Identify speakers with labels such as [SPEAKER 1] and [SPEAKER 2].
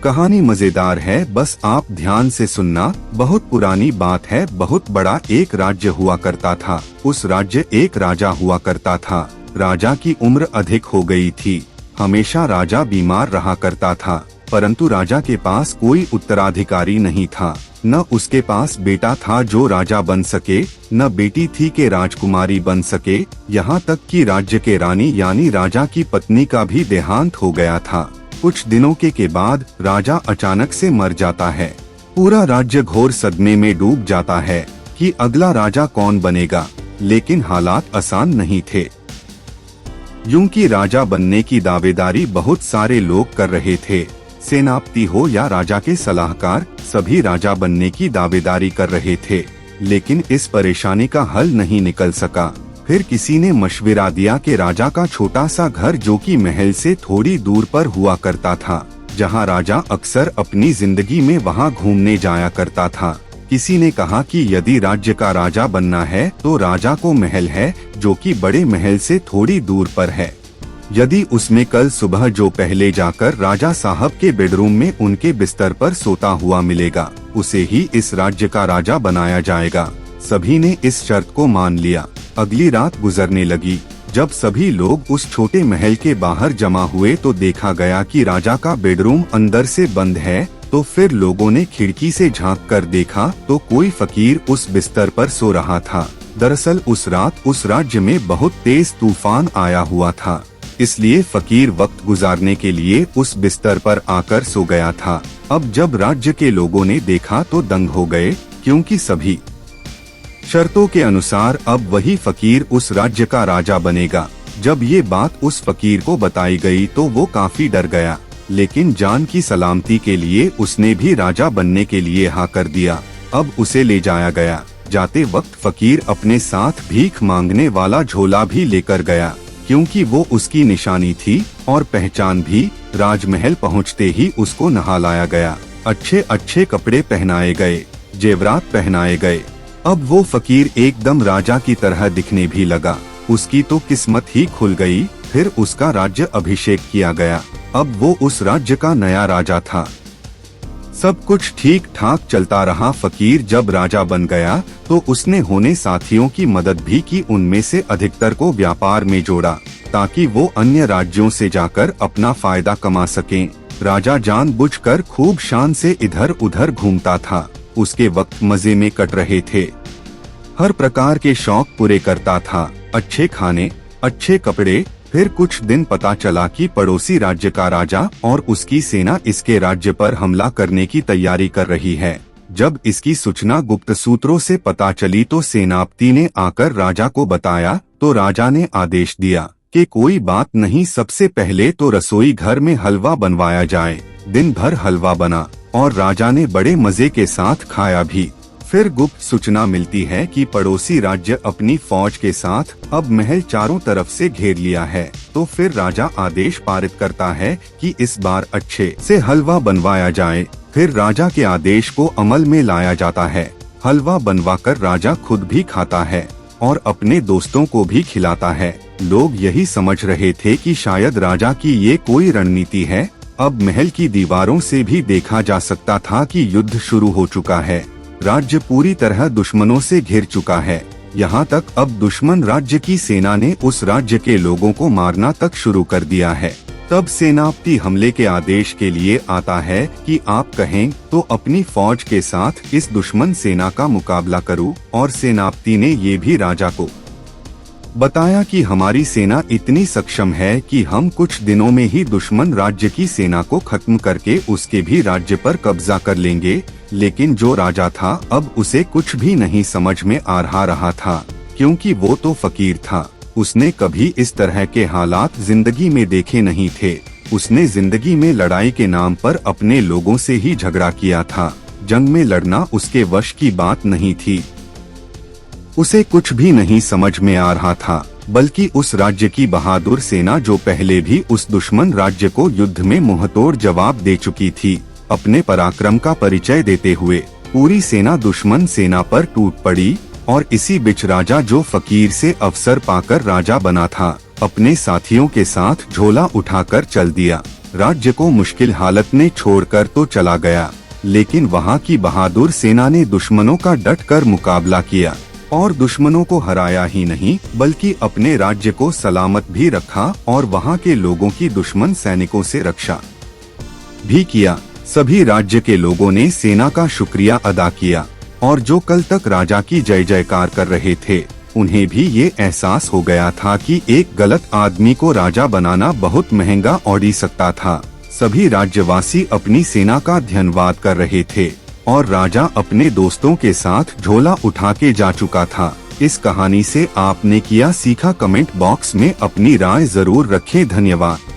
[SPEAKER 1] कहानी मजेदार है, बस आप ध्यान से सुनना। बहुत पुरानी बात है, बहुत बड़ा एक राज्य हुआ करता था। उस राज्य एक राजा हुआ करता था। राजा की उम्र अधिक हो गई थी। हमेशा राजा बीमार रहा करता था, परंतु राजा के पास कोई उत्तराधिकारी नहीं था। न उसके पास बेटा था जो राजा बन सके, न बेटी थी कि राजकुमारी बन सके। यहाँ तक कि राज्य के रानी यानी राजा की पत्नी का भी देहांत हो गया था। कुछ दिनों के बाद राजा अचानक से मर जाता है। पूरा राज्य घोर सदमे में डूब जाता है कि अगला राजा कौन बनेगा। लेकिन हालात आसान नहीं थे, यूं कि राजा बनने की दावेदारी बहुत सारे लोग कर रहे थे। सेनापति हो या राजा के सलाहकार, सभी राजा बनने की दावेदारी कर रहे थे। लेकिन इस परेशानी का हल नहीं निकल सका। फिर किसी ने मशविरा दिया कि राजा का छोटा सा घर जो कि महल से थोड़ी दूर पर हुआ करता था, जहां राजा अक्सर अपनी जिंदगी में वहां घूमने जाया करता था। किसी ने कहा कि यदि राज्य का राजा बनना है तो राजा को महल है जो कि बड़े महल से थोड़ी दूर पर है। यदि उसमें कल सुबह जो पहले जाकर राजा साहब के बेडरूम में उनके बिस्तर पर सोता हुआ मिलेगा, उसे ही इस राज्य का राजा बनाया जाएगा। सभी ने इस शर्त को मान लिया। अगली रात गुजरने लगी। जब सभी लोग उस छोटे महल के बाहर जमा हुए तो देखा गया कि राजा का बेडरूम अंदर से बंद है। तो फिर लोगों ने खिड़की से झांक कर देखा तो कोई फकीर उस बिस्तर पर सो रहा था। दरअसल उस रात उस राज्य में बहुत तेज तूफान आया हुआ था, इसलिए फकीर वक्त गुजारने के लिए उस बिस्तर पर आकर सो गया था। अब जब राज्य के लोगों ने देखा तो दंग हो गए, क्योंकि सभी शर्तों के अनुसार अब वही फकीर उस राज्य का राजा बनेगा। जब ये बात उस फकीर को बताई गई तो वो काफी डर गया, लेकिन जान की सलामती के लिए उसने भी राजा बनने के लिए हाँ कर दिया। अब उसे ले जाया गया। जाते वक्त फकीर अपने साथ भीख मांगने वाला झोला भी लेकर गया, क्योंकि वो उसकी निशानी थी और पहचान भी। राजमहल पहुँचते ही उसको नहा लाया गया, अच्छे अच्छे कपड़े पहनाए गए, जेवरात पहनाए गए। अब वो फकीर एकदम राजा की तरह दिखने भी लगा। उसकी तो किस्मत ही खुल गई। फिर उसका राज्य अभिषेक किया गया। अब वो उस राज्य का नया राजा था। सब कुछ ठीक ठाक चलता रहा। फकीर जब राजा बन गया तो उसने होने साथियों की मदद भी की। उनमें से अधिकतर को व्यापार में जोड़ा ताकि वो अन्य राज्यों से जाकर अपना फायदा कमा सकें। राजा जानबूझकर खूब शान से इधर उधर घूमता था। उसके वक्त मजे में कट रहे थे। हर प्रकार के शौक पूरे करता था, अच्छे खाने, अच्छे कपड़े। फिर कुछ दिन पता चला कि पड़ोसी राज्य का राजा और उसकी सेना इसके राज्य पर हमला करने की तैयारी कर रही है। जब इसकी सूचना गुप्त सूत्रों से पता चली तो सेनापति ने आकर राजा को बताया। तो राजा ने आदेश दिया कि कोई बात नहीं, सबसे पहले तो रसोई घर में हलवा बनवाया जाए। दिन भर हलवा बना और राजा ने बड़े मजे के साथ खाया भी। फिर गुप्त सूचना मिलती है कि पड़ोसी राज्य अपनी फौज के साथ अब महल चारों तरफ से घेर लिया है। तो फिर राजा आदेश पारित करता है कि इस बार अच्छे से हलवा बनवाया जाए। फिर राजा के आदेश को अमल में लाया जाता है। हलवा बनवाकर राजा खुद भी खाता है और अपने दोस्तों को भी खिलाता है। लोग यही समझ रहे थे कि शायद राजा की ये कोई रणनीति है। अब महल की दीवारों से भी देखा जा सकता था कि युद्ध शुरू हो चुका है। राज्य पूरी तरह दुश्मनों से घिर चुका है। यहाँ तक अब दुश्मन राज्य की सेना ने उस राज्य के लोगों को मारना तक शुरू कर दिया है। तब सेनापति हमले के आदेश के लिए आता है कि आप कहें तो अपनी फौज के साथ इस दुश्मन सेना का मुकाबला करूं। और सेनापति ने ये भी राजा को बताया कि हमारी सेना इतनी सक्षम है कि हम कुछ दिनों में ही दुश्मन राज्य की सेना को खत्म करके उसके भी राज्य पर कब्जा कर लेंगे। लेकिन जो राजा था अब उसे कुछ भी नहीं समझ में आ रहा था, क्योंकि वो तो फकीर था। उसने कभी इस तरह के हालात जिंदगी में देखे नहीं थे। उसने जिंदगी में लड़ाई के नाम पर अपने लोगों से ही झगड़ा किया था। जंग में लड़ना उसके वश की बात नहीं थी। उसे कुछ भी नहीं समझ में आ रहा था, बल्कि उस राज्य की बहादुर सेना जो पहले भी उस दुश्मन राज्य को युद्ध में मुंहतोड़ जवाब दे चुकी थी। अपने पराक्रम का परिचय देते हुए पूरी सेना दुश्मन सेना पर टूट पड़ी। और इसी बीच राजा जो फकीर से अवसर पाकर राजा बना था, अपने साथियों के साथ झोला उठाकर चल दिया। राज्य को मुश्किल हालत में छोड़कर तो चला गया, लेकिन वहाँ की बहादुर सेना ने दुश्मनों का डटकर मुकाबला किया और दुश्मनों को हराया ही नहीं बल्कि अपने राज्य को सलामत भी रखा और वहाँ के लोगों की दुश्मन सैनिकों से रक्षा भी किया। सभी राज्य के लोगों ने सेना का शुक्रिया अदा किया और जो कल तक राजा की जय जयकार कर रहे थे, उन्हें भी ये एहसास हो गया था कि एक गलत आदमी को राजा बनाना बहुत महंगा पड़ सकता था। सभी राज्यवासी अपनी सेना का धन्यवाद कर रहे थे और राजा अपने दोस्तों के साथ झोला उठा के जा चुका था। इस कहानी से आपने क्या सीखा? कमेंट बॉक्स में अपनी राय जरूर रखें। धन्यवाद।